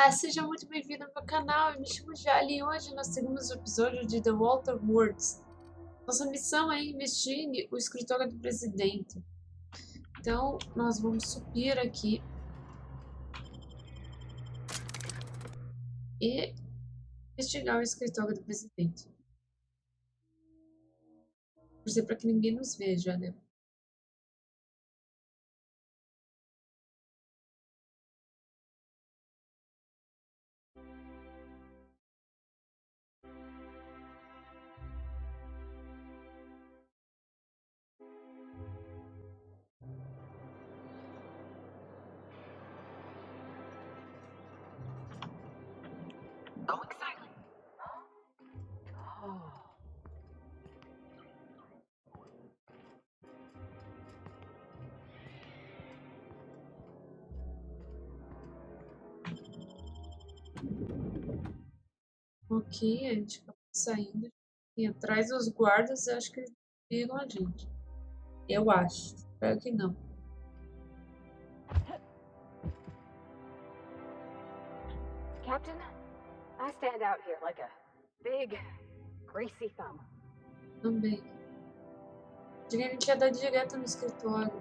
Seja muito bem-vindo ao meu canal. Eu me chamo Jali e hoje nós temos o episódio de The Walter Words. Nossa missão é investir o escritório do presidente. Então, nós vamos subir aqui e investigar o escritório do presidente. Torcer para que ninguém nos veja, né? Going silent. Oh. Ok, a gente acabou saindo. E atrás dos guardas, eu acho que eles viram a gente. Eu acho. Espero que não. Captain, I stand out here like a big, greasy thumb. Também. Diria que a gente ia dar direto no escritório.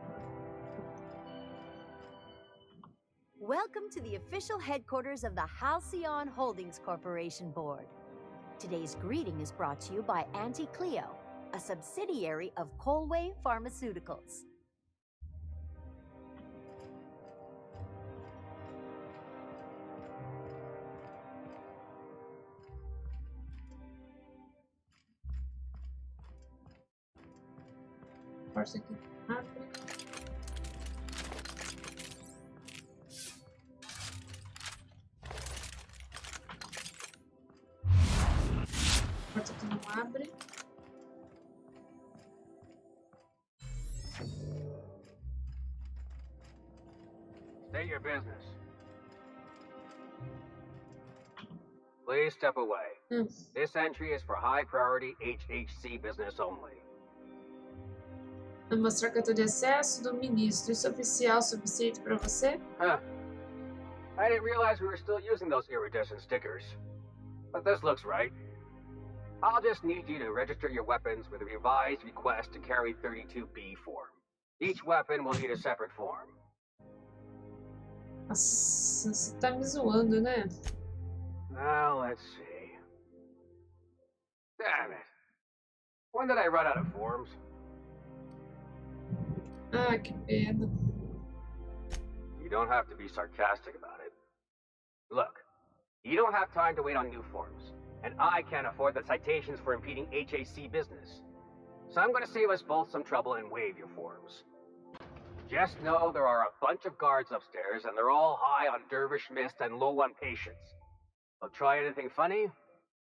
Welcome to the official headquarters of the Halcyon Holdings Corporation Board. Today's greeting is brought to you by Auntie Cleo, a subsidiary of Colway Pharmaceuticals. Força aqui. Abre. Porta aqui não abre. State your business. Please step away. This entry is for high priority HHC business only. Vai mostrar carta de acesso do ministro. Isso é oficial suficiente para você? Huh. I didn't realize we were still using those iridescent stickers. But this looks right. I'll just need you to register your weapons with a revised request to carry 32B form. Each weapon will need a separate form. Nossa, você tá me zoando, né? Now let's see. Damn it. When did I run out of forms? Ah, que pena. You don't have to be sarcastic about it. Look, you don't have time to wait on new forms, and I can't afford the citations for impeding HAC business. So I'm going to save us both some trouble and waive your forms. Just know there are a bunch of guards upstairs, and they're all high on dervish mist and low on patience. They'll try anything funny,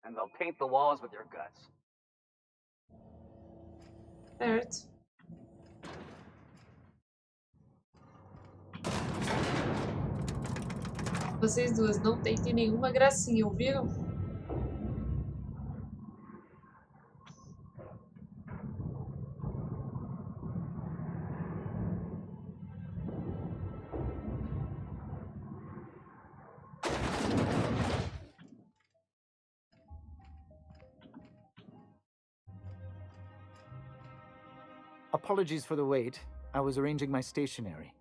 and they'll paint the walls with your guts. Certo. Vocês duas não tentem nenhuma gracinha, ouviram? Apologies for the wait. I was arranging my stationery.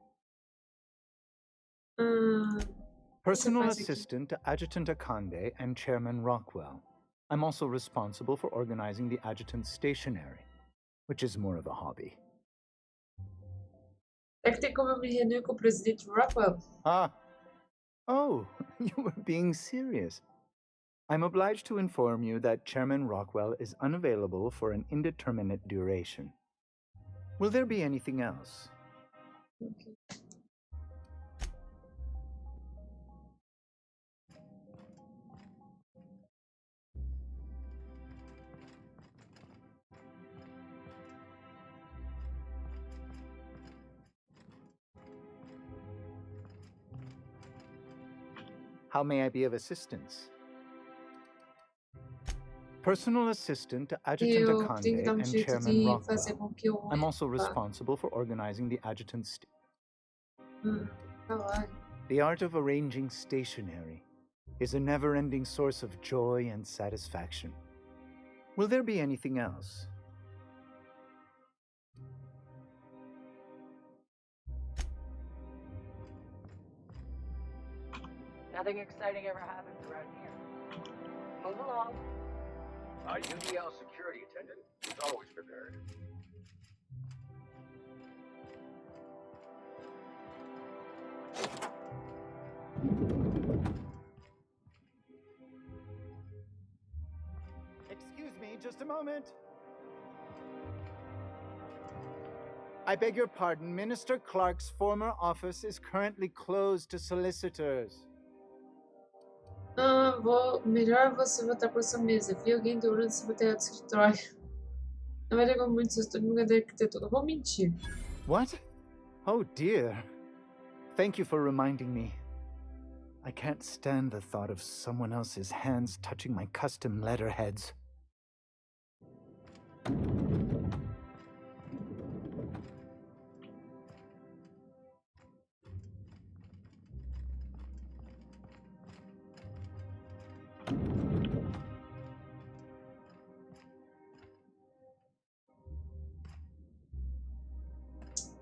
Personal faz aqui? assistant to Adjutant Akande and Chairman Rockwell. I'm also responsible for organizing the adjutant's stationery, which is more of a hobby. É que tem como eu me reunir com o presidente Rockwell? Ah. Oh, you were being serious. I'm obliged to inform you that Chairman Rockwell is unavailable for an indeterminate duration. Will there be anything else? Okay. How may I be of assistance? Personal assistant to Adjutant Eu tenho Akande que dar and jeito Chairman de fazer Rockwell. com que eu... I'm also responsible for organizing the adjutant's Tá lá. the art of arranging stationery. is a never-ending source of joy and satisfaction. Will there be anything else? Nothing exciting ever happens around here. Move along. Our UDL security attendant is always prepared. Excuse me, just a moment. I beg your pardon. Minister Clark's former office is currently closed to solicitors. Melhor você voltar para sua mesa. Vi alguém durante esse material do escritório. Na verdade, como muito estou no lugar da arquitetura. Vou mentir. What? Oh dear. Thank you for reminding me. I can't stand the thought of someone else's hands touching my custom letterheads.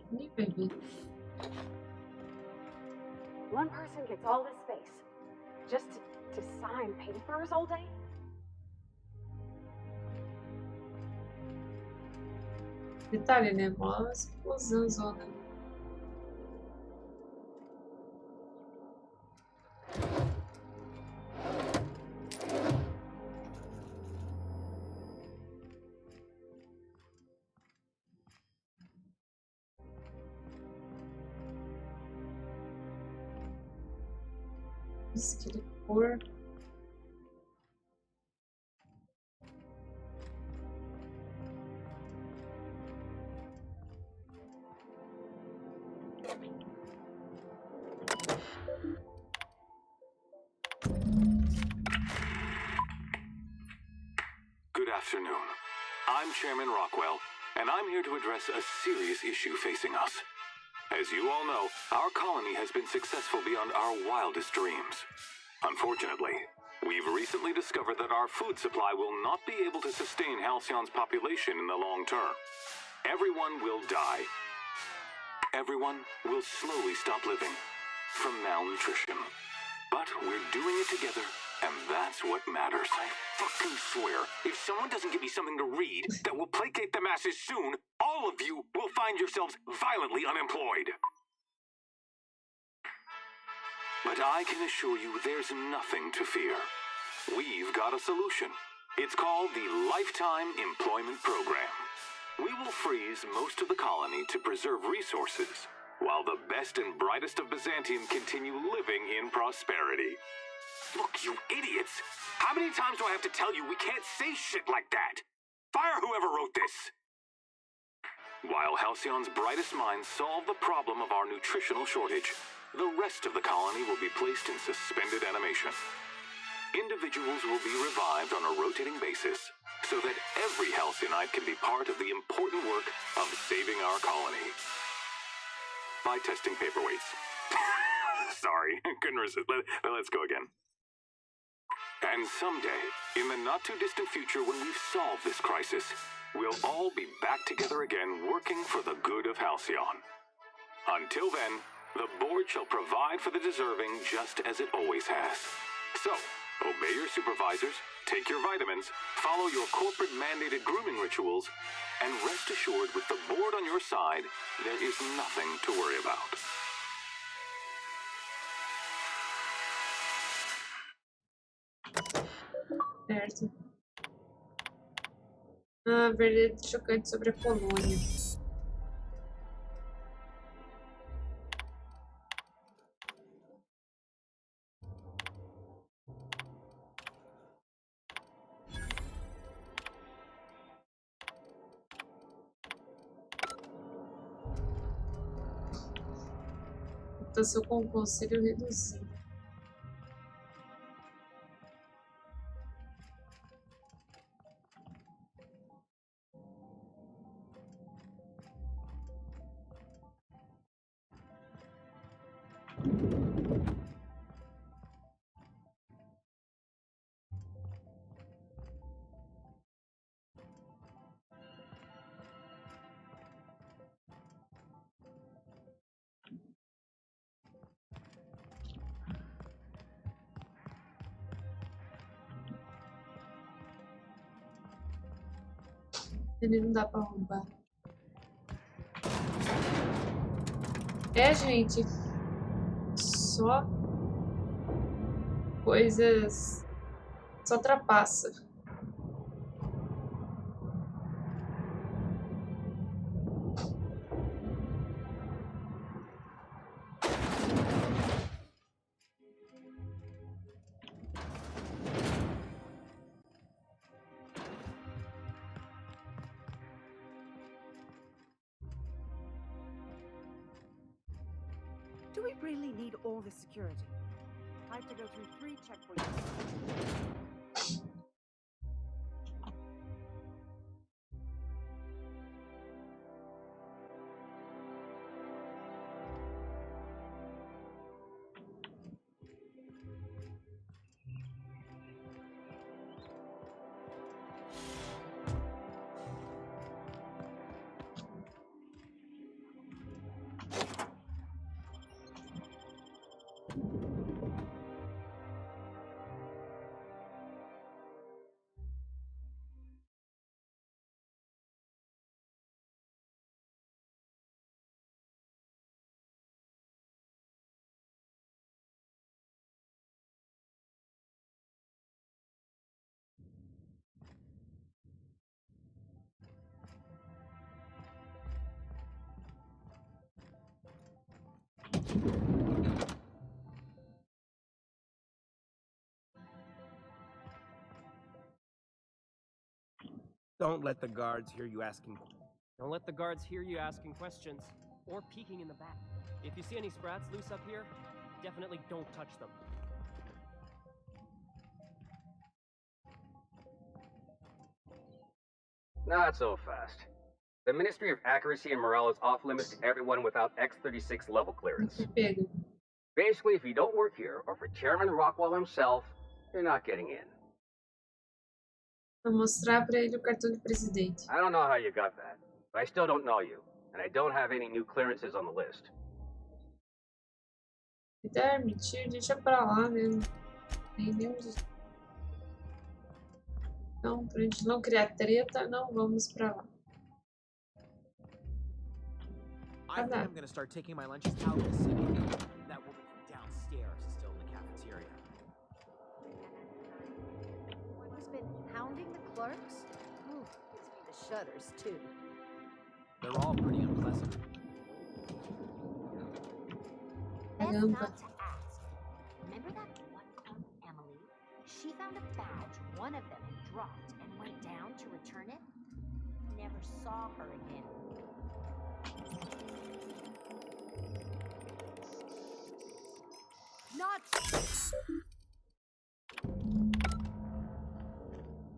Nem bebi. One person gets all this space just to sign papers all day? Detalhe, né? Mó explosão zona. Isso que ele for. Good afternoon. I'm Chairman Rockwell, and I'm here to address a serious issue facing us. As you all know, our colony has been successful beyond our wildest dreams. Unfortunately, we've recently discovered that our food supply will not be able to sustain Halcyon's population in the long term. Everyone will die. Everyone will slowly stop living from malnutrition. But we're doing it together, and that's what matters. I fucking swear, if someone doesn't give me something to read that will placate the masses soon, all of you will find yourselves violently unemployed. But I can assure you there's nothing to fear. We've got a solution. It's called the Lifetime Employment Program. We will freeze most of the colony to preserve resources, while the best and brightest of Byzantium continue living in prosperity. Look, you idiots! How many times do I have to tell you we can't say shit like that? Fire whoever wrote this! While Halcyon's brightest minds solve the problem of our nutritional shortage, the rest of the colony will be placed in suspended animation. Individuals will be revived on a rotating basis, so that every Halcyonite can be part of the important work of saving our colony. By testing paperweights. Sorry, couldn't resist. Let's go again. And someday, in the not-too-distant future when we've solved this crisis, we'll all be back together again working for the good of Halcyon. Until then, the board shall provide for the deserving just as it always has. So, obey your supervisors, take your vitamins, follow your corporate-mandated grooming rituals, and rest assured with the board on your side, there is nothing to worry about. Certo. Ah, verdade chocante sobre a colônia. Votação com o Conselho reduzido. Ele não dá pra roubar. É, gente. Só coisas. Só trapaça. Do we really need all this security? I have to go through 3 checkpoints. Don't let the guards hear you asking. Don't let the guards hear you asking questions or peeking in the back. If you see any sprats loose up here, definitely don't touch them. Not so fast. The Ministry of Accuracy and Morale is off limits to everyone without X-36 level clearance. Pega. Basically, if you don't work here, or for Chairman Rockwell himself, you're not getting in. Vou mostrar pra ele o cartão de presidente. I don't know how you got that, but I still don't know you, and I don't have any new clearances on the list. Se der mentir, deixa pra lá, né? Tem nenhum... Então, pra gente não criar treta, não vamos pra lá. I think I'm gonna start taking my lunches out of the city. That woman from downstairs is still in the cafeteria. One who's been hounding the clerks? Ooh, gives me the shudders, too. They're all pretty unpleasant. Best Caramba. not to ask. Remember that one clerk, Emily? She found a badge one of them had dropped and went down to return it. Never saw her again. Not.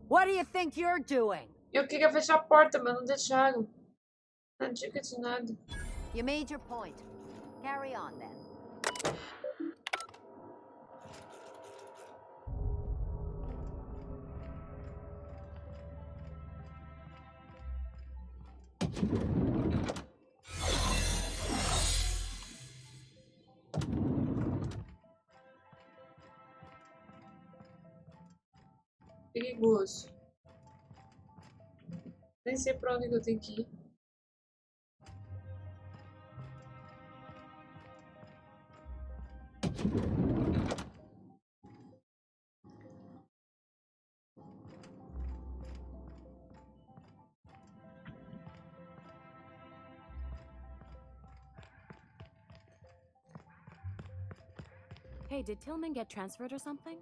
What do you think you're doing? Eu queria fechar a porta, mas não deixaram. Não é dica de nada. You made your point. Carry on then. Perigoso. Nem sei pra onde que eu tenho que ir. Hey, did Tillman get transferred or something?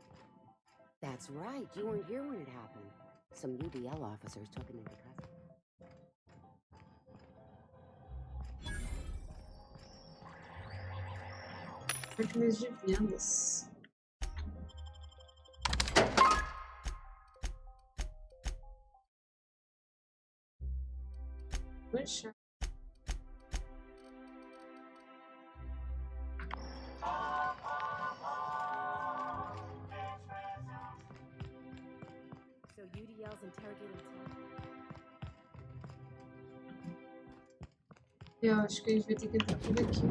That's right. You weren't here when it happened. Some UBL officers took him into custody. Máquinas de vendas. Puxa. So UDL's interrogating Tillman. Eu acho que a gente vai ter que entrar por aqui.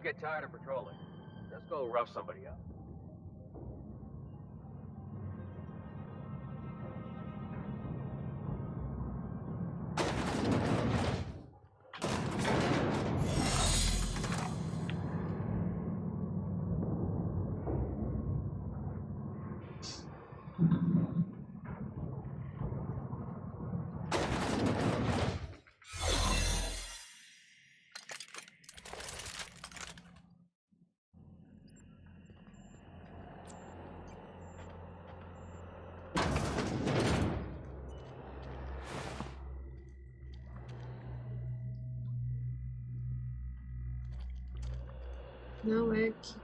get tired of patrolling, let's go rough somebody up. Não é aqui.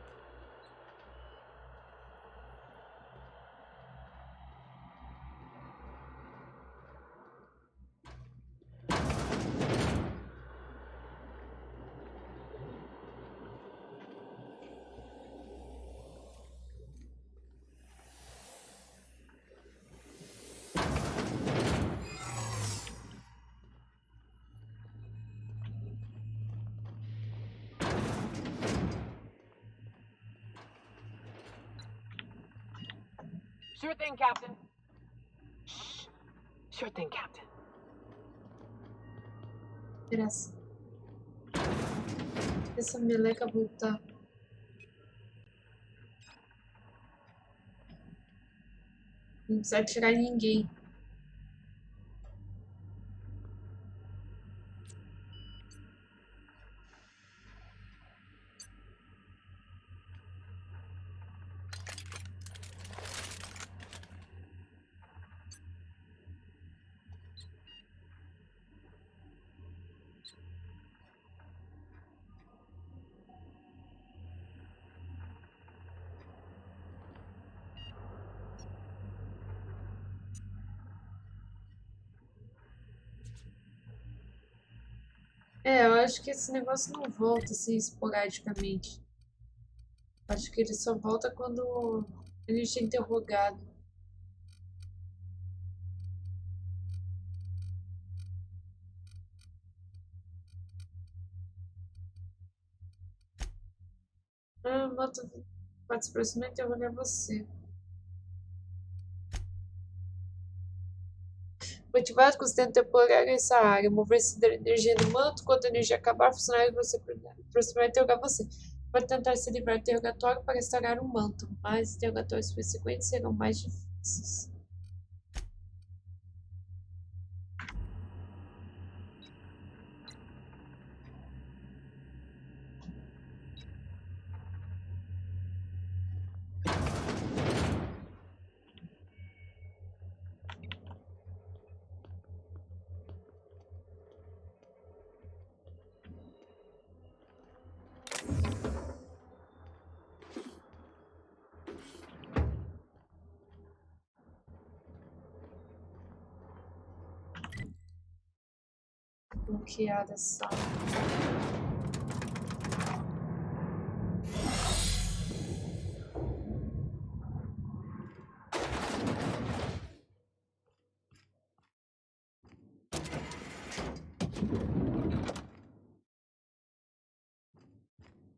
Sure thing, Captain. Shh. Sure thing, Captain. Graça. Essa meleca voltar. Não precisa atirar em ninguém. É, eu acho que esse negócio não volta assim esporadicamente. Acho que ele só volta quando a gente é interrogado. Ah, moto pode se aproximar e interrogar você. Motivado com o sustento temporário nessa área, mover-se da energia do manto, quando a energia acabar, funcionário você aproximar e interrogar você. Pode tentar se livrar do interrogatório para restaurar o manto, mas interrogatórios subsequentes serão mais difíceis. Bloqueada essa sala.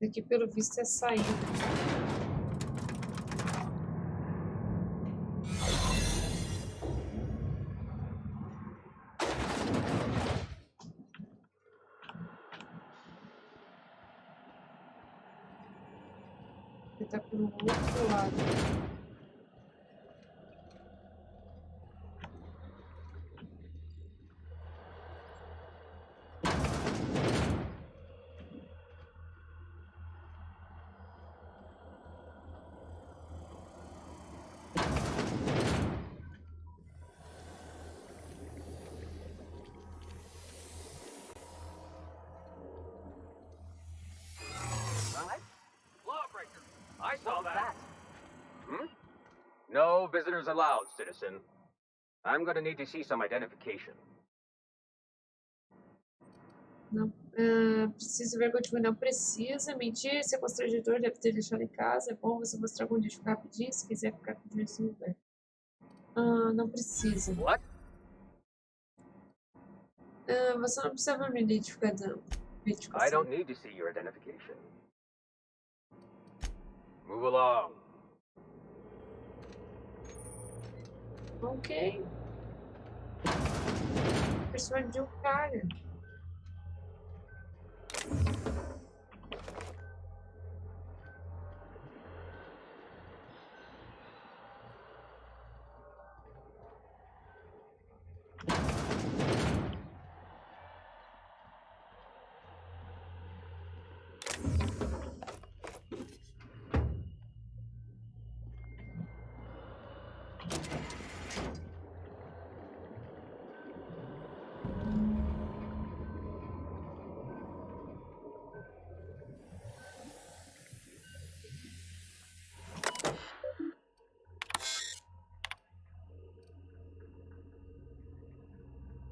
Aqui, pelo visto, é a saída. Ele tá pelo outro lado. I saw that. Hmm? No visitors allowed, citizen. I'm gonna need to see some identification. Não, precisa ver continue. Não precisa mentir. Isso é constrangedor. Deve ter deixado em casa. É bom você mostrar algum dia ficar rapidinho. Se quiser ficar com nesse lugar. Não precisa. What? Você não precisa me identificar, não. I don't need to see your identification. Move along. Ok. Persuadir o cara.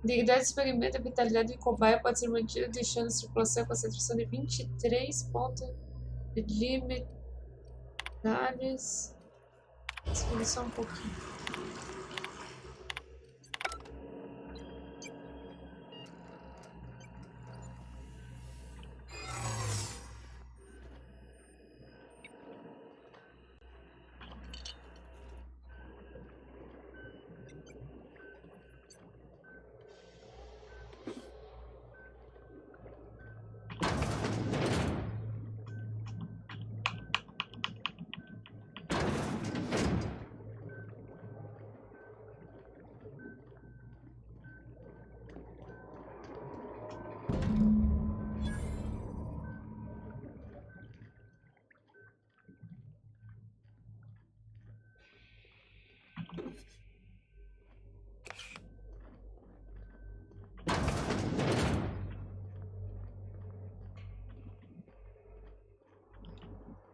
Integridade do experimento, a vitalidade de cobaia pode ser mantida deixando a circulação e a concentração de 23 pontos limitares. Segura só um pouquinho.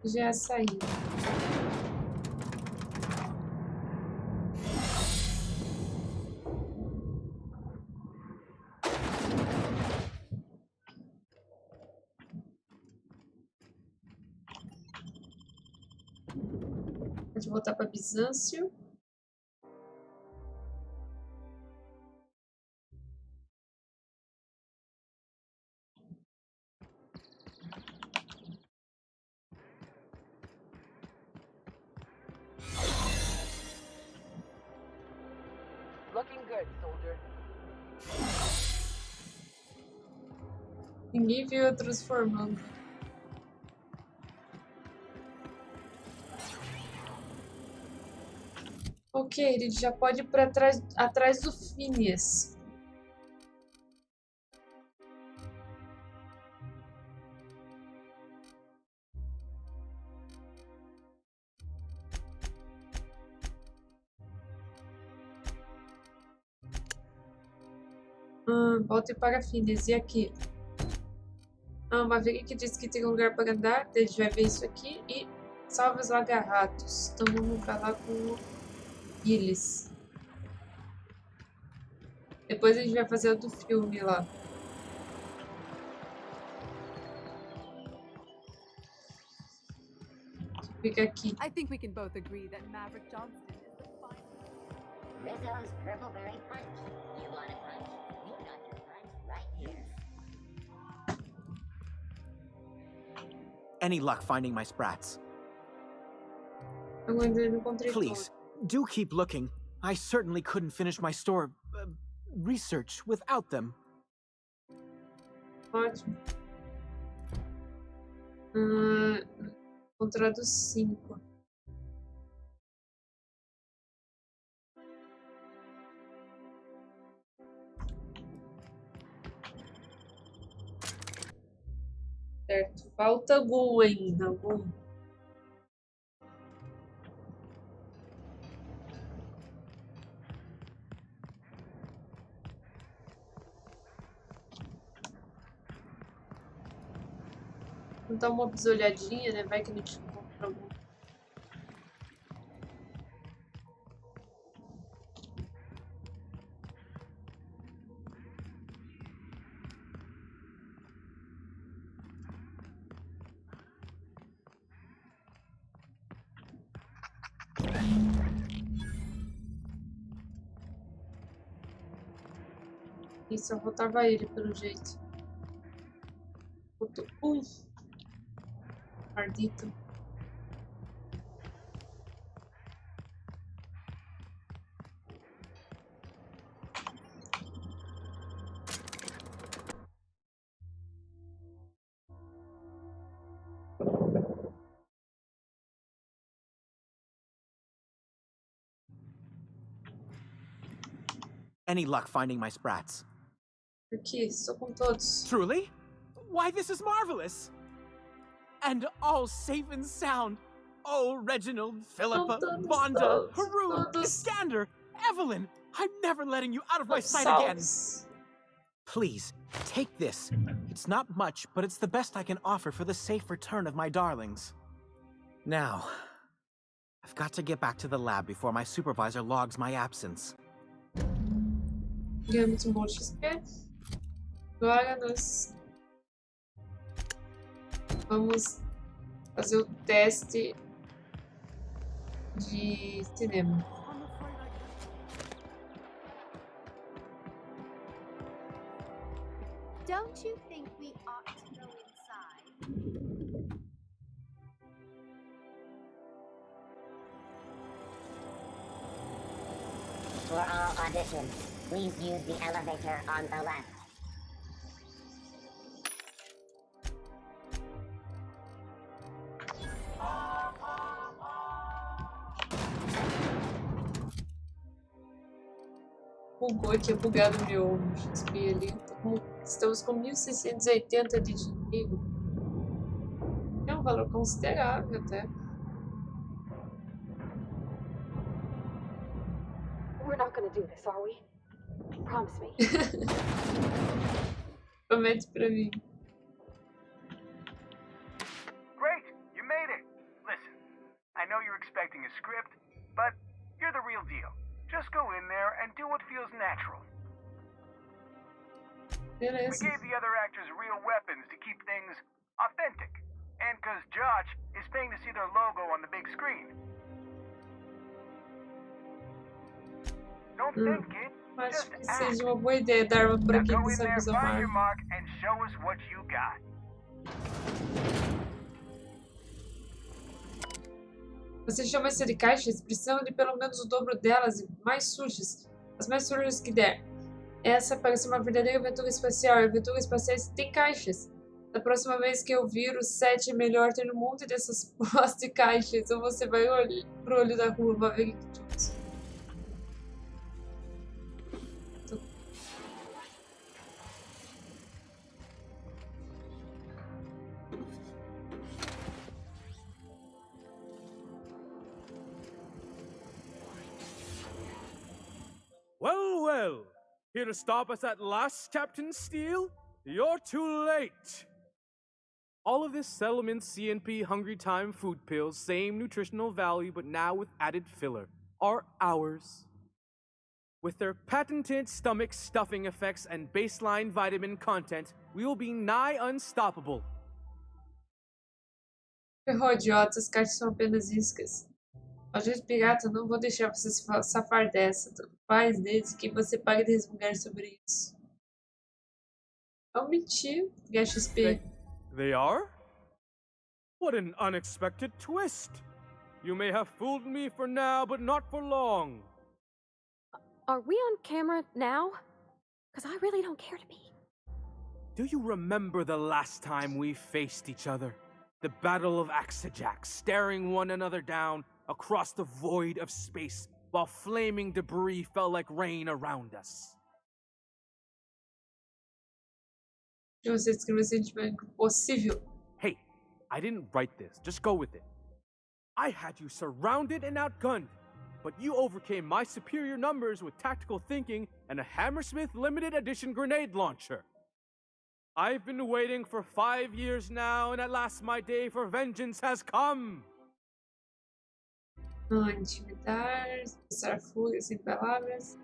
Já saiu. Pode voltar para Bizâncio. Looking good, soldier. Ninguém viu eu transformando. Ok, ele já pode ir para trás, atrás do Phineas. Volte para Phineas. E aqui? Maverick disse que tem um lugar para andar. A gente vai ver isso aqui. E salve os lagarratos. Então vamos falar com o Phineas. Depois a gente vai fazer o do filme lá. Fica aqui. I think we can both agree that Maverick Johnston is the finest. Rizzo's Purpleberry Punch. You want a punch? We got your punch right here. Any luck finding my sprats? Eu ainda não encontrei Please, do keep looking. I certainly couldn't finish my store research without them. Ótimo. Encontrado 5. Certo. Falta algum ainda. Algum. Vamos dar uma bisolhadinha, né? Vai que a gente encontra algum. Isso, só faltava ele, pelo jeito. Faltou um. Maldito. Any luck finding my sprats? Aqui, estou com todos. Truly? Why, this is marvelous! And all safe and sound. Oh, Reginald, Philippa, Vonda, Haroon, Iskander, Evelyn! I'm never letting you out of my sight again! Please, take this. It's not much, but it's the best I can offer for the safe return of my darlings. Now, I've got to get back to the lab before my supervisor logs my absence. Ganhamos bom XP. Agora nós vamos fazer o teste de cinema. Don't you think we ought to go inside? For all auditions, please use the elevator on the left. Bugou aqui, é bugado meu XP ali. Estamos com 1680 de dinheiro. É um valor considerável até. We're not gonna do this, are we? Promise me. Promete pra mim. Great, you made it. Listen, I know you're expecting a script, but you're the real deal. Just go in there and do what feels natural. We gave the other actors real weapons to keep things authentic. And because Josh is paying to see their logo on the big screen. Don't think, kid. Acho que seja uma boa ideia dar uma por aqui que sabemos Find amar. your mark and show us what you got. Você chama isso de caixas? Precisamos de pelo menos o dobro delas e mais sujas. As mais sujas que der. Essa parece uma verdadeira aventura espacial. E aventuras espaciais têm caixas. Da próxima vez que eu vir o set é melhor ter um monte dessas postas de caixas. Ou você vai pro olho da rua, vai ver tudo. Well, well. Here to stop us at last, Captain Steele? You're too late. All of this settlement CNP Hungry Time food pills, same nutritional value, but now with added filler, are ours. With their patented stomach stuffing effects and baseline vitamin content, we will be nigh unstoppable. Ferrou, idiota. As caixas são apenas iscas. Agente pirata, não vou deixar você se safar dessa. Faz desde que você pague de resmungar sobre isso. Ao mentir, ganha XP. They are? What an unexpected twist. You may have fooled me for now, but not for long. Are we on camera now? Because I really don't care to be. Do you remember the last time we faced each other? The Battle of Axejack, staring one another down across the void of space while flaming debris fell like rain around us. Você descreveu o sentimento possível. Hey, I didn't write this. Just go with it. I had you surrounded and outgunned, but you overcame my superior numbers with tactical thinking and a Hammersmith limited edition grenade launcher. I've been waiting for 5 years now, and at last my day for vengeance has come. Intimidar, expressar fúria sem palavras.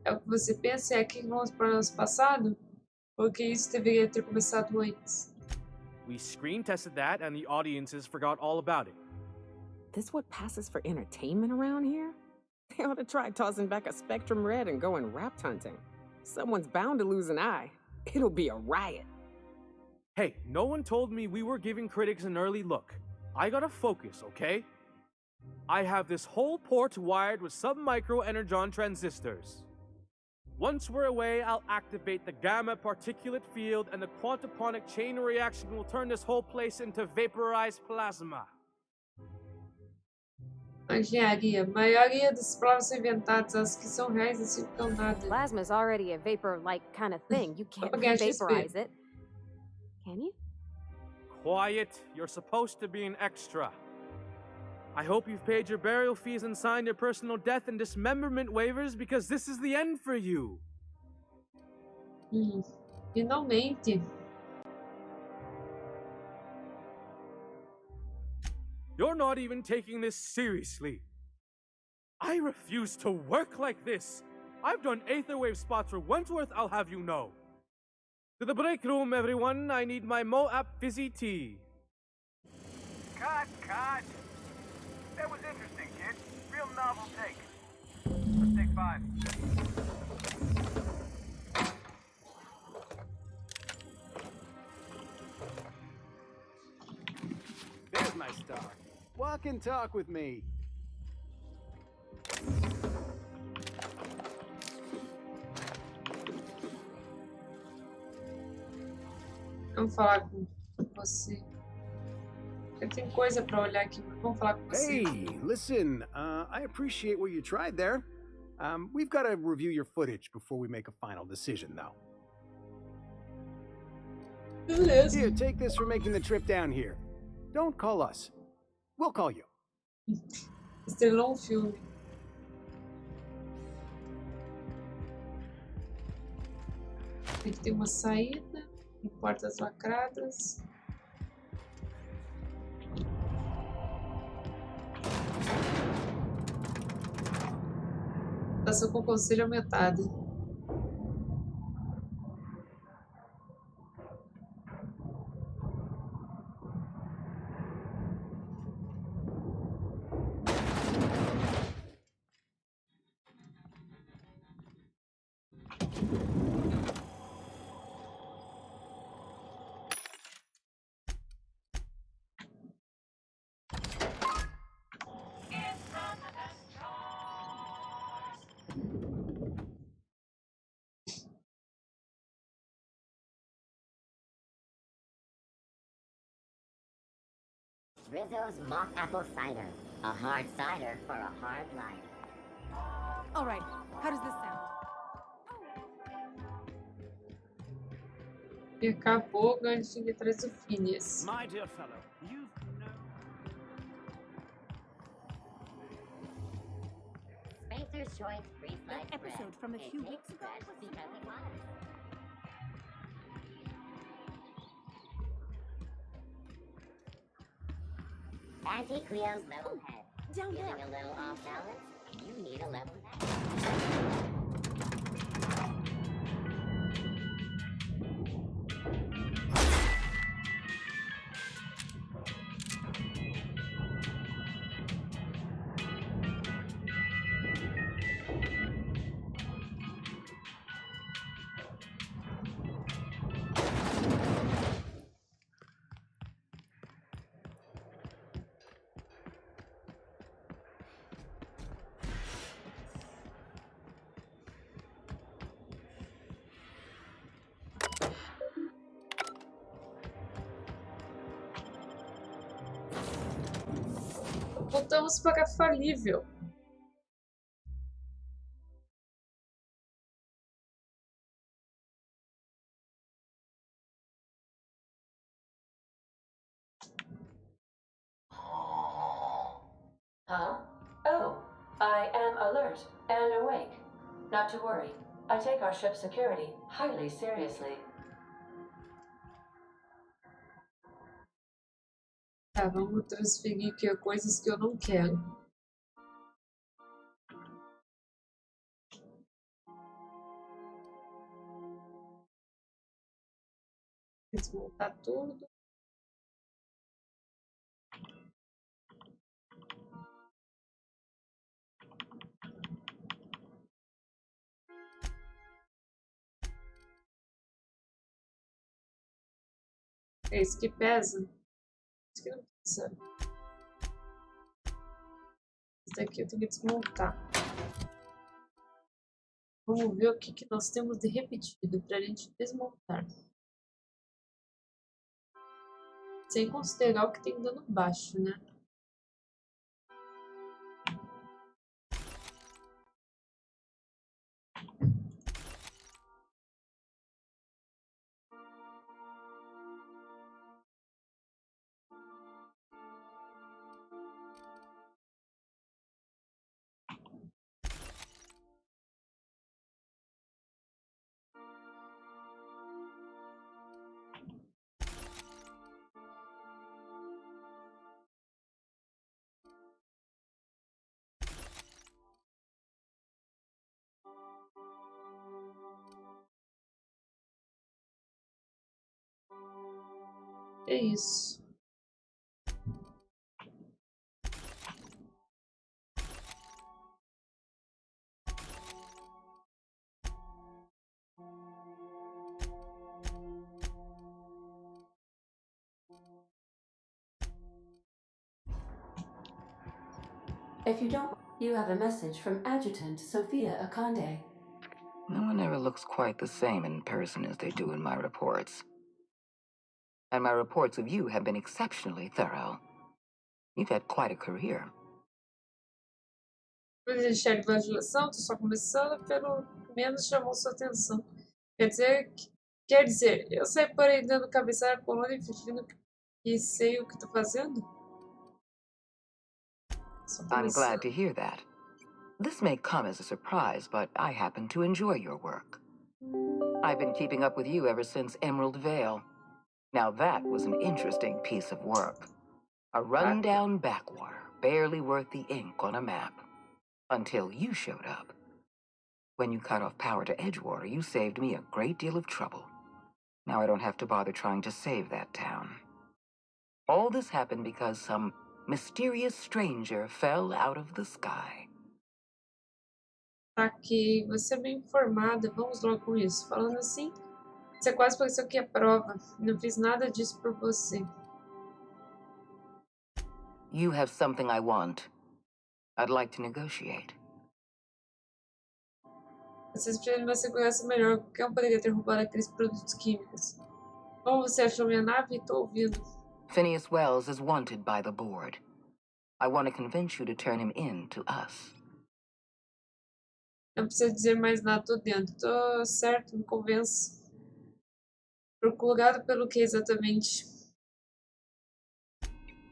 É o que você pensa? É que vamos para o nosso passado? Porque isso deveria ter começado antes. We screen tested that, and the audiences forgot all about it. This what passes for entertainment around here? They ought to try tossing back a Spectrum Red and going rapt hunting. Someone's bound to lose an eye. It'll be a riot. Hey, no one told me we were giving critics an early look. I gotta focus, okay? I have this whole port wired with sub-micro energon transistors. Once we're away, I'll activate the gamma particulate field and the quantaponic chain reaction will turn this whole place into vaporized plasma. Engenharia. A maioria das palavras são inventadas, as que são reais não significam nada. Plasma's already a vapor-like kind of thing. You can't Pagar XP. vaporize it. Can you? Quiet. You're supposed to be an extra. I hope you've paid your burial fees and signed your personal death and dismemberment waivers because this is the end for you. Finalmente. You're not even taking this seriously. I refuse to work like this. I've done Aetherwave spots for Wentworth, I'll have you know. To the break room, everyone. I need my Moab fizzy tea. Cut! That was interesting, kid. Real novel take. Let's take 5. There's my star. Walk and talk with me. Vamos falar com você. Tem coisa pra olhar aqui, mas vamos falar com você. Hey, listen, I appreciate what you tried there. We've got to review your footage before we make a final decision, though. Beleza. Here, take this for making the trip down here. Don't call us. We'll call you. Estrelou filme. Tem que ter uma saída. Tem portas lacradas. Taça com conselho aumentada. Rizzo's mock apple cider. A hard cider for a hard life. All right, how does this sound? E acabou, ganho de atrás do Phineas. My dear fellow, you've Spencer's Choice pre-sliced bread. Episode from a few It weeks tastes ago good was because it matters. Auntie Cleo's level head. Down Feeling there. a little off balance? You need a level head. Voltamos para falível. Huh? Oh, I am alert and awake. Not to worry. I take our ship's security highly seriously. Tá, vamos transferir aqui coisas que eu não quero. Desmontar tudo. É isso que pesa? Isso que não pesa. Isso daqui eu tenho que desmontar. Vamos ver o que nós temos de repetido para a gente desmontar. Sem considerar o que tem dano baixo, né? É isso. If you don't, you have a message from Adjutant Sophia Akande. No one ever looks quite the same in person as they do in my reports. And my reports of you have been exceptionally thorough. You've had quite a career. Vou deixar de vagulação, tô só começando, pelo menos chamou sua atenção. Quer dizer, eu saio por aí dando cabeçada na coluna e fingindo que sei o que tô fazendo? I'm glad to hear that. This may come as a surprise, but I happen to enjoy your work. I've been keeping up with you ever since Emerald Vale. Now that was an interesting piece of work. A rundown backwater, barely worth the ink on a map. Until you showed up. When you cut off power to Edgewater, you saved me a great deal of trouble. Now I don't have to bother trying to save that town. All this happened because some mysterious stranger fell out of the sky. Ok, você é bem informada, vamos logo com isso. Falando assim, você quase pareceu que é prova. Não fiz nada disso por você. You have something I want. I'd like to negotiate. Vocês precisam de uma segurança melhor. Qualquer um poderia ter roubado aqueles produtos químicos. Como você achou minha nave? Tô ouvindo. Phineas Wells is wanted by the board. I want to convince you to turn him in to us. Não precisa dizer mais nada, tô dentro. Tô certo, me convença. Procurado pelo que exatamente?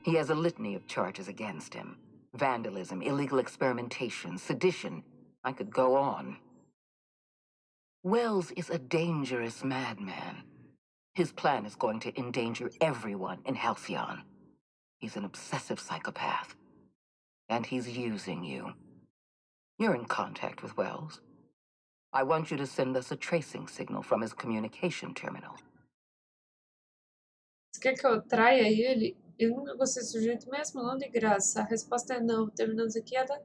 He has a litany of charges against him. Vandalism, illegal experimentation, sedition. I could go on. Wells is a dangerous madman. His plan is going to endanger everyone in Halcyon. He's an obsessive psychopath. And he's using you. You're in contact with Wells. I want you to send us a tracing signal from his communication terminal. Você quer que eu traia ele? Eu nunca gostei desse sujeito mesmo, não de graça. A resposta é não. Terminamos aqui, ela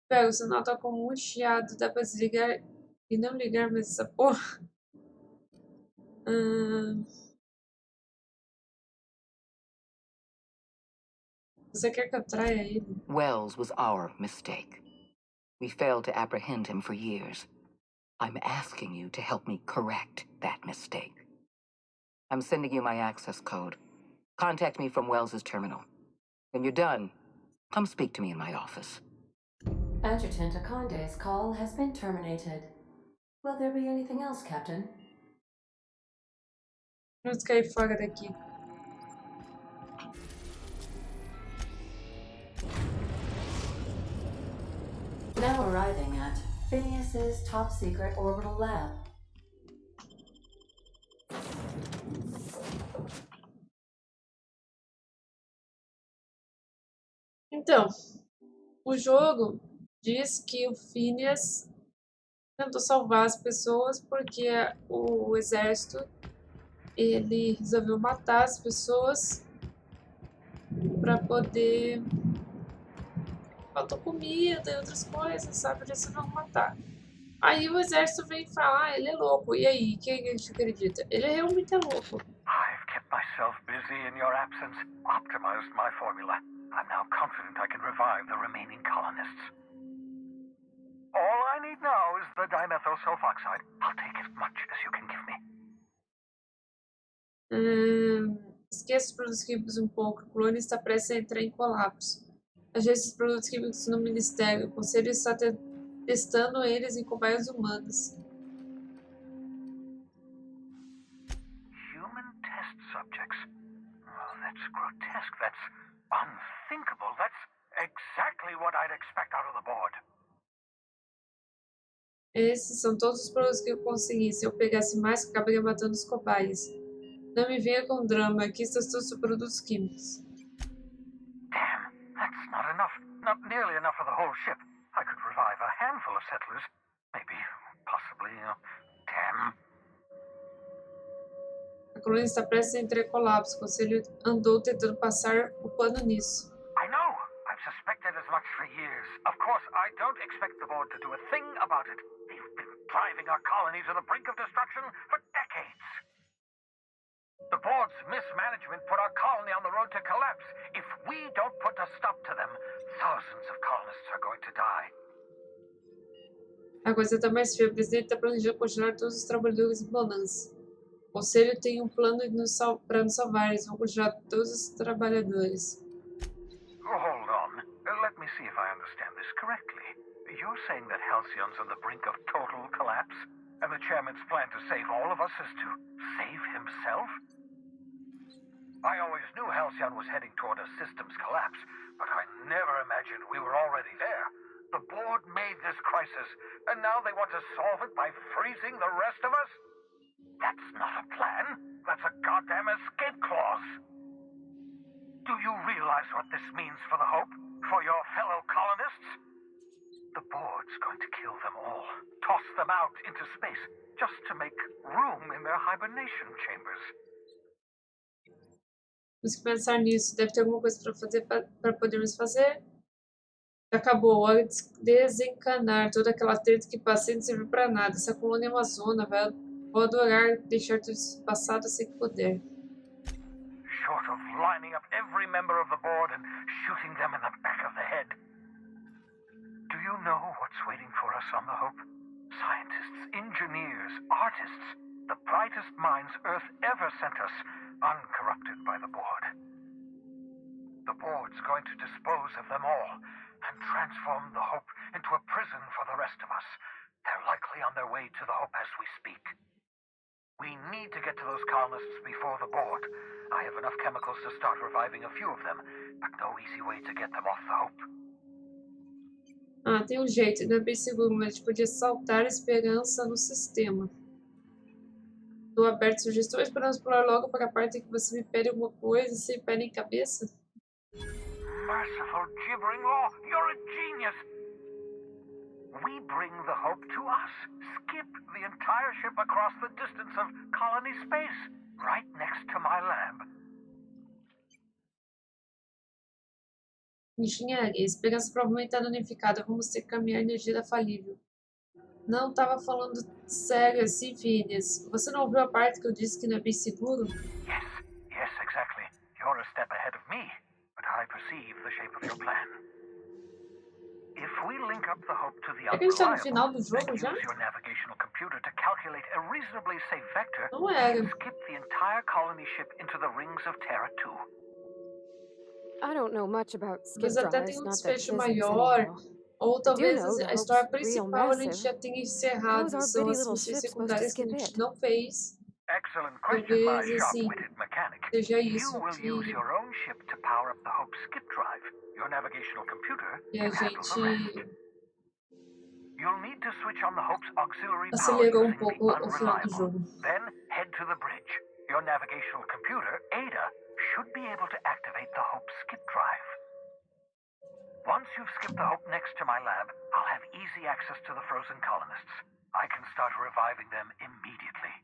pega o sinal, tá com muito chiado. Dá pra desligar e não ligar mais essa porra. Você quer que eu traia ele? Wells was our mistake. We failed to apprehend him for years. I'm asking you to help me correct that mistake. I'm sending you my access code. Contact me from Wells's terminal. When you're done, come speak to me in my office. Adjutant Akande's call has been terminated. Will there be anything else, Captain? Vamos cair fora daqui. Now arriving at Phineas's top secret orbital lab. Então, o jogo diz que o Phineas tentou salvar as pessoas porque o exército ele resolveu matar as pessoas para poder faltou comida e outras coisas, sabe? Eles vão matar. Aí o exército vem falar, ele é louco. E aí, quem a gente acredita? Ele realmente é louco. I've kept myself busy in your absence, optimized my formula. I'm now confident I can revive the remaining colonists. All I need now is the dimethyl sulfoxide. I'll take as much as you can give me. Esqueça os produtos químicos um pouco. O clone está prestes a entrar em colapso. Agência de produtos químicos no Ministério. O Conselho está testando eles em cobaias humanas. Human test subjects? Oh, that's grotesque. That's unthinkable. That's exactly what I'd expect out of the board. Esses são todos os produtos que eu consegui. Se eu pegasse mais, acabaria matando os cobaias. Não me venha com drama. Aqui estão todos os produtos químicos. Damn, that's not enough. Not nearly enough for the whole ship. I could revive a handful of settlers. Maybe, possibly, damn. A colônia está prestes a entrar em colapso. O Conselho andou tentando passar o pano nisso. I know. I've suspected as much for years. Of course, I don't expect the board to do a thing about it. They've been driving our colony to the brink of destruction for decades. The board's mismanagement put our colony on the road to collapse. If we don't put a stop to them, thousands of colonists are going to die. A coisa está mais feia. O presidente está planejando continuar todos os trabalhadores em bonança. O Conselho tem um plano para nos salvar. Eles vão continuar todos os trabalhadores. Hold on. Let me see if I understand this correctly. You're saying that Halcyon's on the brink of total collapse? And the chairman's plan to save all of us is to save himself? I always knew Halcyon was heading toward a systems collapse, but I never imagined we were already there. The board made this crisis, and now they want to solve it by freezing the rest of us? That's not a plan. That's a goddamn escape clause. Do you realize what this means for the Hope? For your fellow colonists? The board's going to kill them all, toss them out into space, just to make room in their hibernation chambers. Temos que pensar nisso. Deve ter alguma coisa para fazer para podermos fazer. Acabou. Hora de desencanar toda aquela treta que passei não serviu para nada. Essa colônia é uma zona, velho. Vou adorar deixar tudo isso passado assim que puder. Short of lining up every member of the board and shooting them in the back of the head. Do you know what's waiting for us on the Hope? Scientists, engineers, artists, the brightest minds Earth ever sent us, uncorrupted by the board. The board's going to dispose of them all and transform the Hope into a prison for the rest of us. They're likely on their way to the Hope as we speak. We need to get to those colonists before the board. I have enough chemicals to start reviving a few of them, but no easy way to get them off the Hope. Ah, tem um jeito, não é bem seguro, mas a gente podia saltar a esperança no sistema. Estou aberto sugestões para nós pular logo para a parte em que você me pede alguma coisa sem pé nem cabeça. Merciful gibbering law, you're a genius! We bring the Hope to us. Skip the entire ship across the distance of colony space, right next to my lab. Engenharia. A esperança provavelmente está danificada. Vamos ter que caminhar energia da falível. Não estava falando sério assim, Phineas. Você não ouviu a parte que eu disse que não é bem seguro? Yes, exactly. You're a step ahead of me, but I perceive the shape of your plan. If we link up the Hope to the É que a gente está no final do unreliable, jogo and já? use your navigational computer to calculate a reasonably safe vector, Não we era. can skip the entire colony ship into the rings of Terra 2. I don't know much about skip Mas até drives, tem um not that desfecho physics maior. anyhow. Ou I do talvez know the a Hope's história real principal a gente massive. já tenha How's encerrado. our São bitty as little missões ship supposed to secundárias que a skip gente it? não fez. Excellent question, my Talvez assim sharp-witted mechanic. seja You isso will que use your own ship to power up the Hope's skip drive. Your navigational computer e a can handle the gente rest. You'll need to switch on the Hope's auxiliary power acelerou using pouco the o final do unreliable. jogo. Then head to the bridge. Your navigational computer, Ada, should be able to activate the Hope's skip drive. Once you've skipped the Hope next to my lab, I'll have easy access to the frozen colonists. I can start reviving them immediately.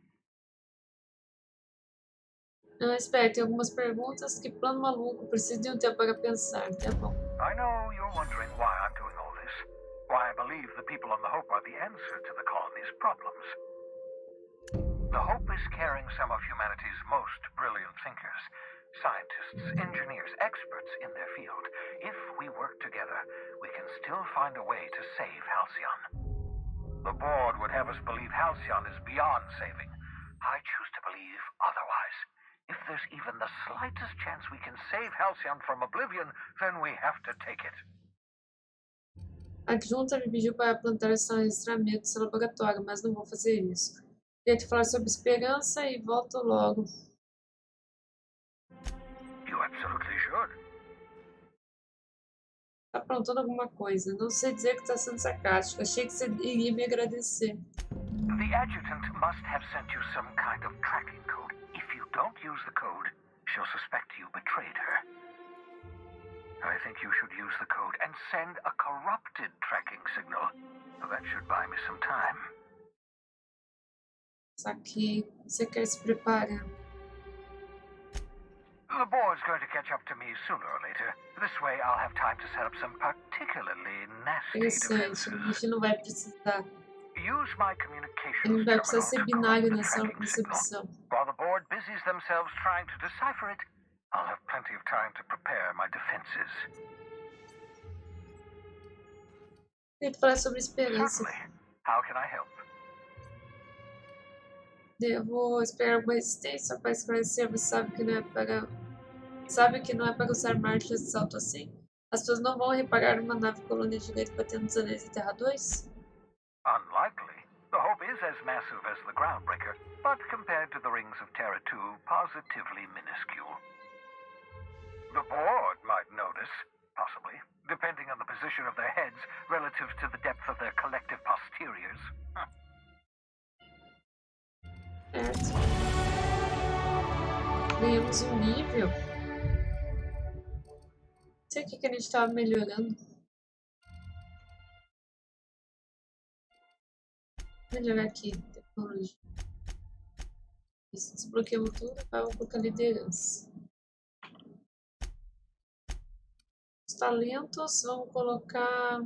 Não, espera, tem algumas perguntas. Que plano maluco. Preciso de um tempo para pensar. Tá bom. I know you're wondering why I'm doing all this. Why I believe the people on the Hope are the answer to the colony's problems. The Hope is carrying some of humanity's most brilliant thinkers. Scientists, engineers, experts in their field. If we work together, we can still find a way to save Halcyon. The board would have us believe Halcyon is beyond saving. I choose to believe otherwise. If there's even the slightest chance we can save Halcyon from oblivion, then we have to take it. A adjunta me pediu para plantar esse registramento no laboratório, mas não vou fazer isso. Queria te falar sobre esperança e volto logo. You absolutely should. Tá aprontando alguma coisa. Não sei dizer que está sendo sarcástico. Achei que você iria me agradecer. The adjutant must have sent you some kind of tracking code. If you don't use the code, she'll suspect you betrayed her. I think you should use the code and send a corrupted tracking signal. That should buy me some time. Só que você quer se preparar. The board's going to catch up to me sooner or later. This way I'll have time to set up some particularly nasty Interessante, a defenses. gente não vai precisar. Use my Ele communications não vai precisar terminal ser to binário corrupt the nessa tracking signal. missão. While the board busies themselves trying to decipher it, I'll have plenty of time to prepare my defenses. Ele fala sobre esperança. Certainly. How can I help? Devo esperar uma resistência para esclarecer, mas sabe que não é para... Sabe que não é para usar marchas de salto assim? As pessoas não vão reparar uma nave colônia gigante batendo nos anéis de Terra 2? Unlikely. The Hope is as massive as the Groundbreaker, but compared to the rings of Terra 2, positively minuscule. The board might notice, possibly, depending on the position of their heads relative to the depth of their collective posteriors. Certo. Ganhamos um nível. Não sei o que a gente estava melhorando. Melhorar aqui, tecnologia. Isso, desbloqueou tudo, vamos colocar liderança. Os talentos, vamos colocar...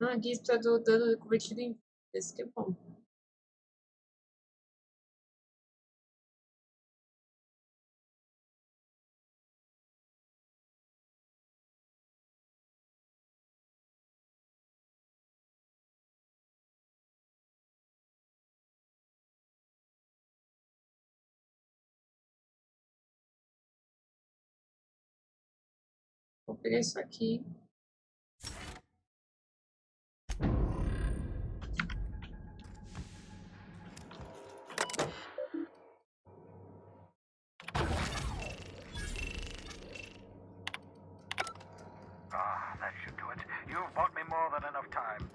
aqui está do dano convertido em... Esse que é bom. Vou pegar isso aqui. That should do it. You've bought me more than enough time.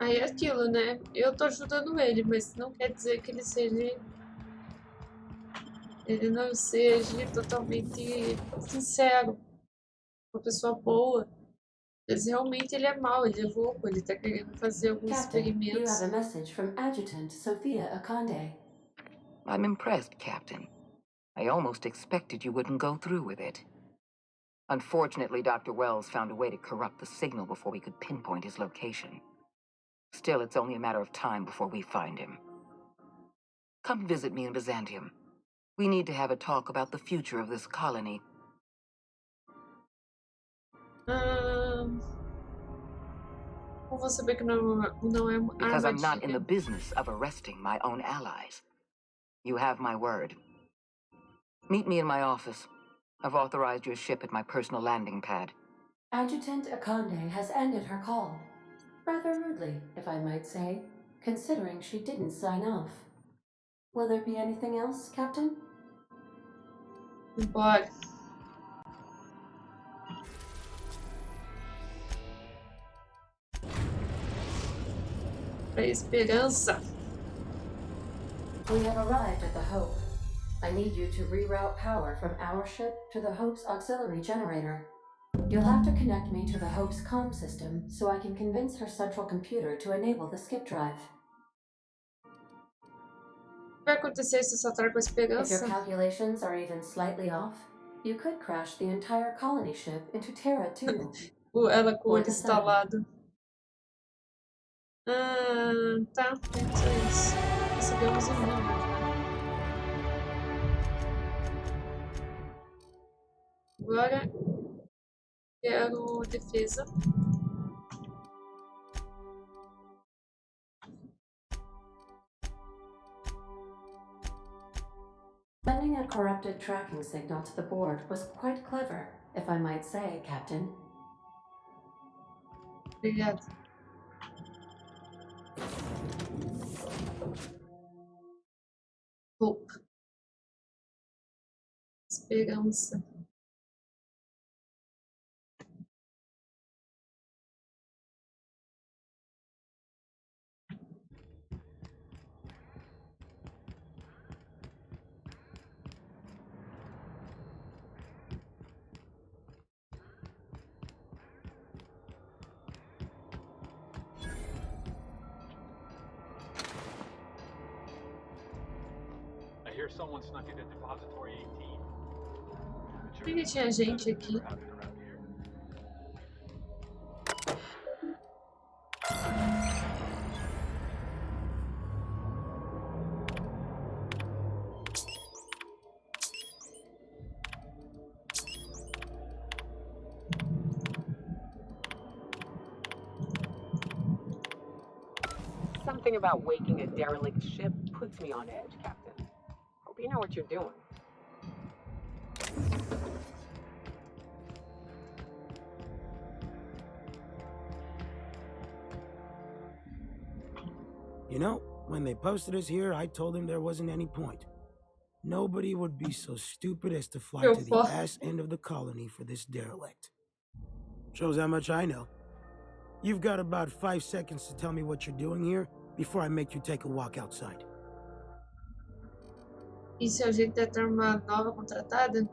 Aí é aquilo, né? Eu tô ajudando ele, mas não quer dizer que ele seja... Ele não seja totalmente sincero. Uma pessoa boa. Mas realmente ele é mau, ele é louco, ele tá querendo fazer alguns experimentos. You have a message from Adjutant Sophia Akande. I'm impressed, Captain. I almost expected you wouldn't go through with it. Unfortunately, Dr. Wells found a way to corrupt the signal before we could pinpoint his location. Still, it's only a matter of time before we find him. Come visit me in Byzantium. We need to have a talk about the future of this colony. Vou saber que não é uma Because I'm not armadilha. in the business of arresting my own allies. You have my word. Meet me in my office. I've authorized your ship at my personal landing pad. Adjutant Akande has ended her call. Rather rudely, if I might say, considering she didn't sign off. Will there be anything else, Captain? Bora. Pra esperança. We have arrived at the Hope. I need you to reroute power from our ship to the Hope's auxiliary generator. You'll have to connect me to the Hope's comm system so I can convince her central computer to enable the skip drive. Vai acontecer se eu só trago a If your esperança? calculations are even slightly off, you could crash the entire colony ship into Terra 2. Ela com o Or olho the sun. instalado. Tá, é isso. Recebemos um nível já. Agora quero defesa. Sending a corrupted tracking signal to the board was quite clever, if I might say, Captain. Obrigada. Hope. Esperança. hear someone snuck into depository 18. Por que tinha gente aqui? Something about waking a derelict ship puts me on edge, Captain. Hope you know what you're doing. You know, when they posted us here, I told them there wasn't any point. Nobody would be so stupid as to fly to the ass end of the colony for this derelict. Shows how much I know. You've got about 5 seconds to tell me what you're doing here before I make you take a walk outside. Isso é o jeito de ter uma nova contratada?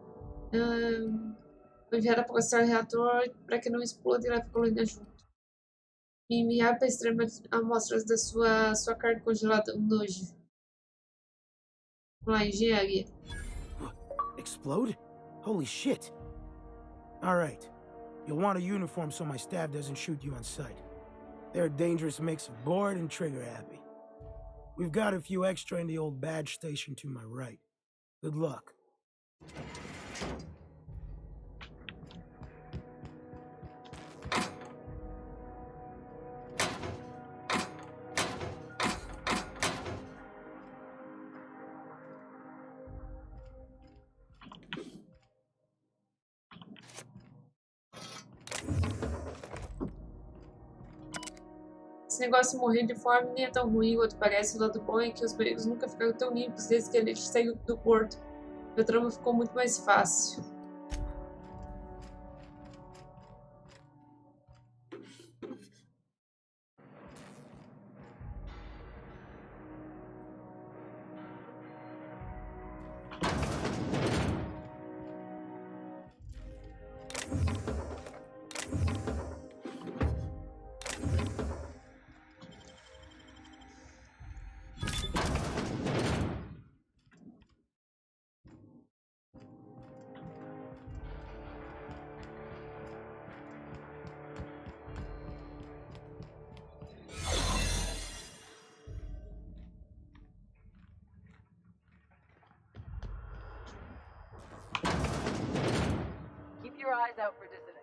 Enviada para gastar o reator para que não exploda e leve a colônia junto. E enviar para extrema amostras da sua carne congelada, um nojo. Vamos lá, engenharia. Explode? Holy shit. Alright. You'll want a uniform so my staff doesn't shoot you on sight. They're a dangerous mix of bored and trigger-happy. We've got a few extra in the old badge station to my right. Good luck. Esse negócio de morrer de fome nem é tão ruim quanto parece. O lado bom é que os banheiros nunca ficaram tão limpos desde que a gente saiu do porto. A trama ficou muito mais fácil. Keep your eyes out for dissidents.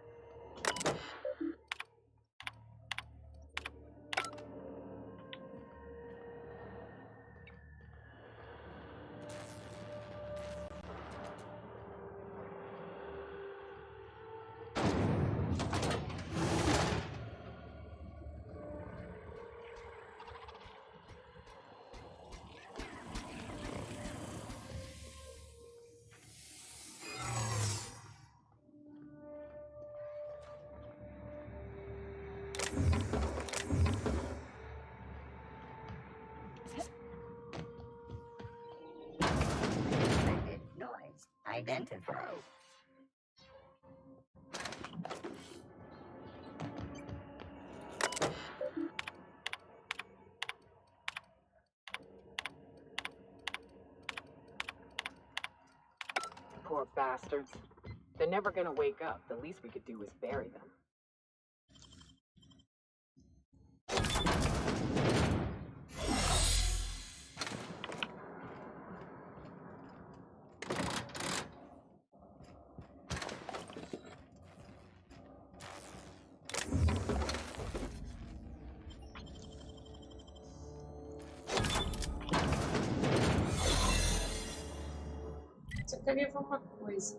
Noise identified. Poor bastards. They're never gonna wake up. The least we could do is bury them. Só queria ver uma coisa.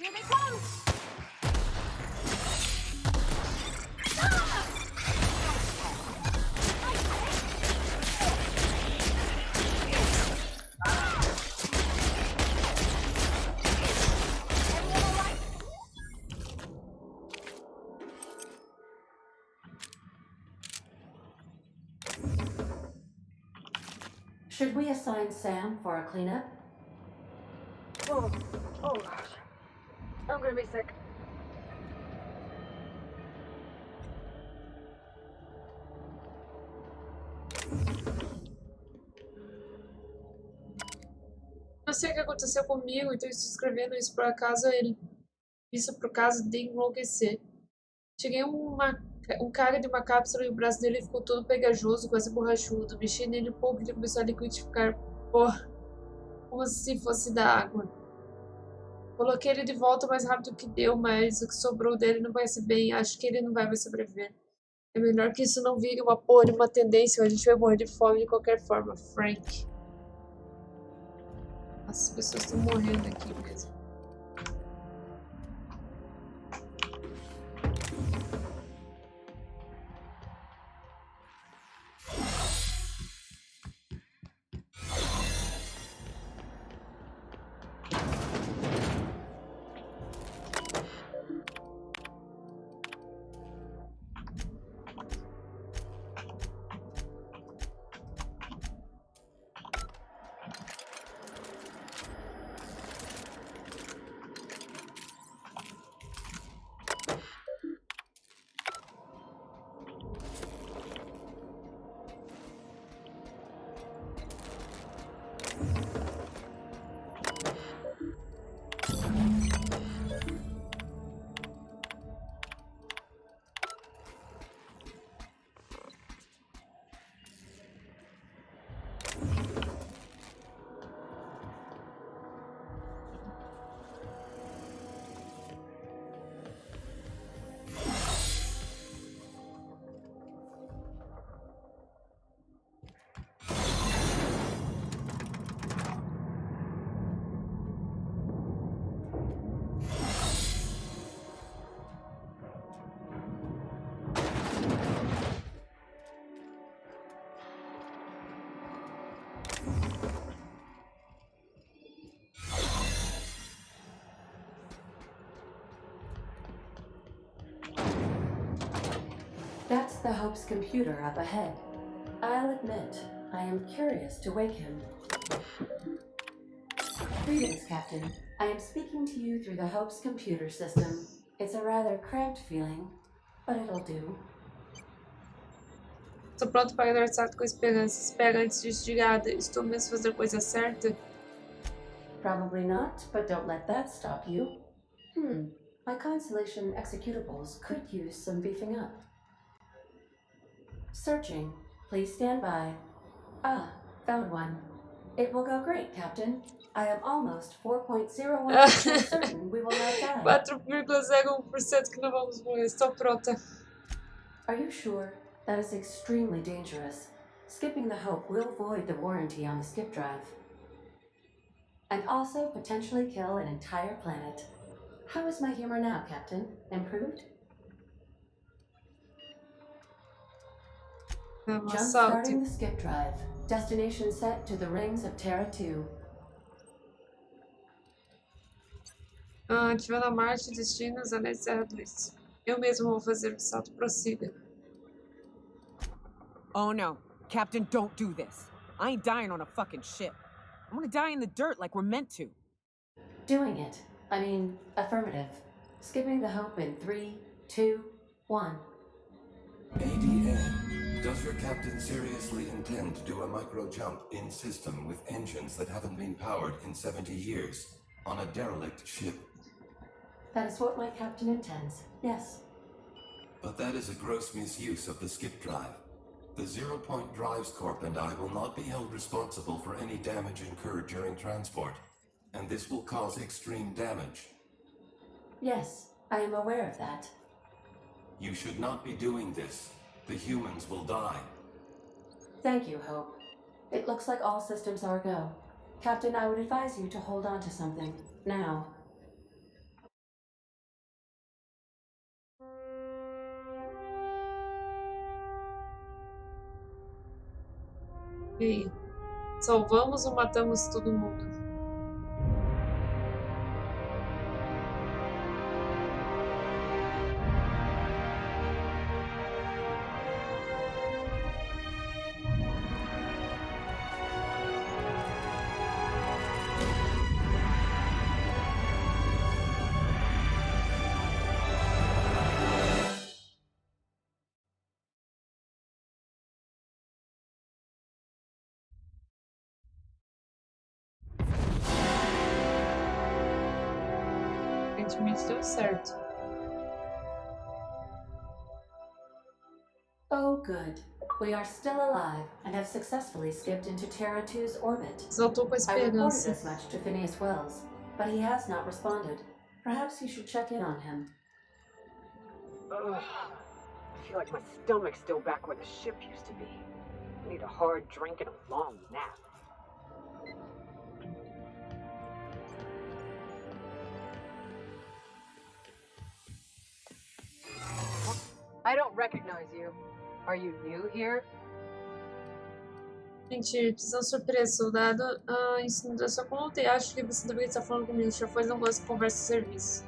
Here they come! Should we assign Sam for a cleanup? Oh gosh. I'm gonna be sick. Não sei o que aconteceu comigo, então estou escrevendo isso por acaso de enlouquecer. Cheguei um cara de uma cápsula e o braço dele ficou todo pegajoso, quase borrachudo. Mexi nele um pouco e ele começou a liquidificar. Porra, como se fosse da água. Coloquei ele de volta o mais rápido que deu, mas o que sobrou dele não vai ser bem. Acho que ele não vai mais sobreviver. É melhor que isso não vire uma porra de uma tendência, ou a gente vai morrer de fome de qualquer forma, Frank. As pessoas estão morrendo aqui mesmo. That's the Hope's computer up ahead. I'll admit, I am curious to wake him. Greetings, Captain. I am speaking to you through the Hope's computer system. It's a rather cramped feeling, but it'll do. Estou pronto para dar salto com esperança. Espera antes de desligada. Estou mesmo fazendo a coisa certa? Probably not, but don't let that stop you. My Constellation executables could use some beefing up. Searching. Please stand by. Ah, found one. It will go great, Captain. I am almost 4.01% certain we will not die. 4,01% que não vamos morrer. Estou pronta. Are you sure? That is extremely dangerous. Skipping the Hope will void the warranty on the skip drive. And also potentially kill an entire planet. How is my humor now, Captain? Improved? Jump starting the skip drive. Destination set to the rings of Terra 2. Ativando a Marte, destinos, Anéis Terra 2. Eu mesmo vou fazer o salto. Prossiga. Oh no. Captain, don't do this. I ain't dying on a fucking ship. I'm gonna die in the dirt like we're meant to. Doing it. I mean, affirmative. Skipping the Hope in 3, 2, 1. ADN. Does your captain seriously intend to do a micro jump in system with engines that haven't been powered in 70 years on a derelict ship? That is what my captain intends, yes. But that is a gross misuse of the skip drive. The Zero Point Drives Corp and I will not be held responsible for any damage incurred during transport, and this will cause extreme damage. Yes, I am aware of that. You should not be doing this. The humans will die. Thank you, Hope. It looks like all systems are go. Captain, I would advise you to hold on to something. Now. E aí? Salvamos ou matamos todo mundo? aparentemente deu certo. Oh, good. We are still alive and have successfully skipped into Terra 2's orbit. Exaltou com a I reported esperança. as much to Phineas Wells, but he has not responded. Perhaps you should check in on him. I feel like my stomach's still back where the ship used to be. I need a hard drink and a long nap. I don't recognize you. Are you new here? Mentira, precisa de surpresa, soldado. Isso não dá sua conta e acho que você deveria estar falando comigo. Já foi, não gosto de conversa de serviço.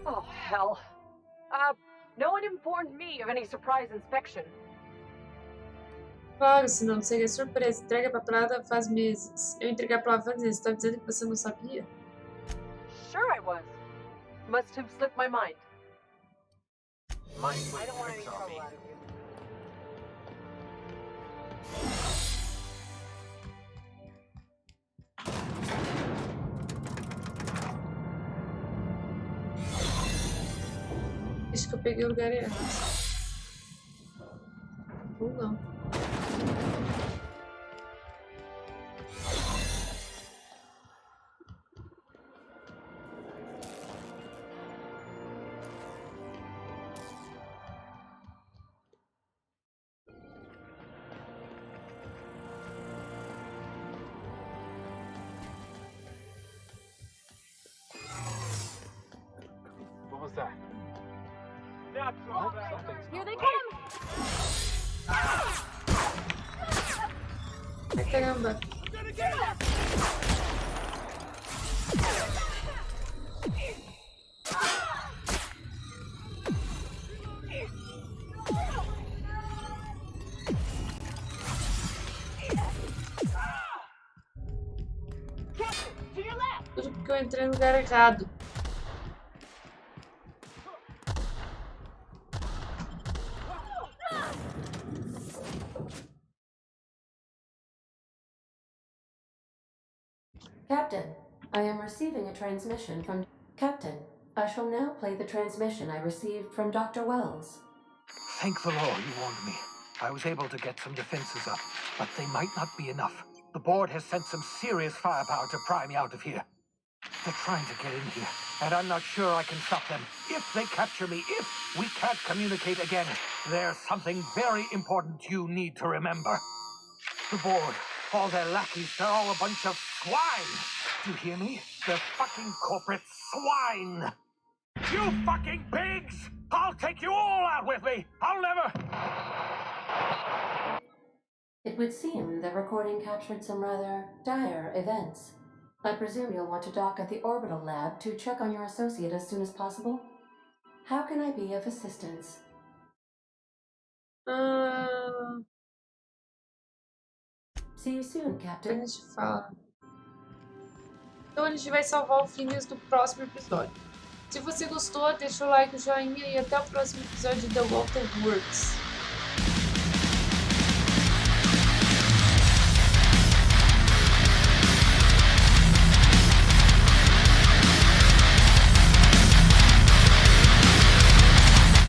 Oh, hell. No one informed me of any surprise inspection. Claro, senão não seria surpresa. Entrega a papelada faz meses. Eu entreguei a palavra faz meses. Você tá dizendo que você não sabia? Sure I was. Must have slipped my mind. I don't want any trouble out of you. Acho que eu peguei o lugar errado. Ou não. What was that? Here they come! Ai, caramba. Tudo porque eu entrei no lugar errado. Captain, I am receiving a transmission from... Captain, I shall now play the transmission I received from Dr. Wells. Thank the Lord you warned me. I was able to get some defenses up, but they might not be enough. The board has sent some serious firepower to pry me out of here. They're trying to get in here, and I'm not sure I can stop them. If they capture me, if we can't communicate again, there's something very important you need to remember. The board, all their lackeys, they're all a bunch of swine. Do you hear me? They're fucking corporate swine. You fucking pigs! I'll take you all out with me! I'll never... It would seem the recording captured some rather dire events. I presume you'll want to dock at the orbital lab to check on your associate as soon as possible. How can I be of assistance? See you soon, Captain. A gente fala. Então a gente vai salvar o Phineas do próximo episódio. Se você gostou, deixa o like, o joinha e até o próximo episódio de The Walter Works.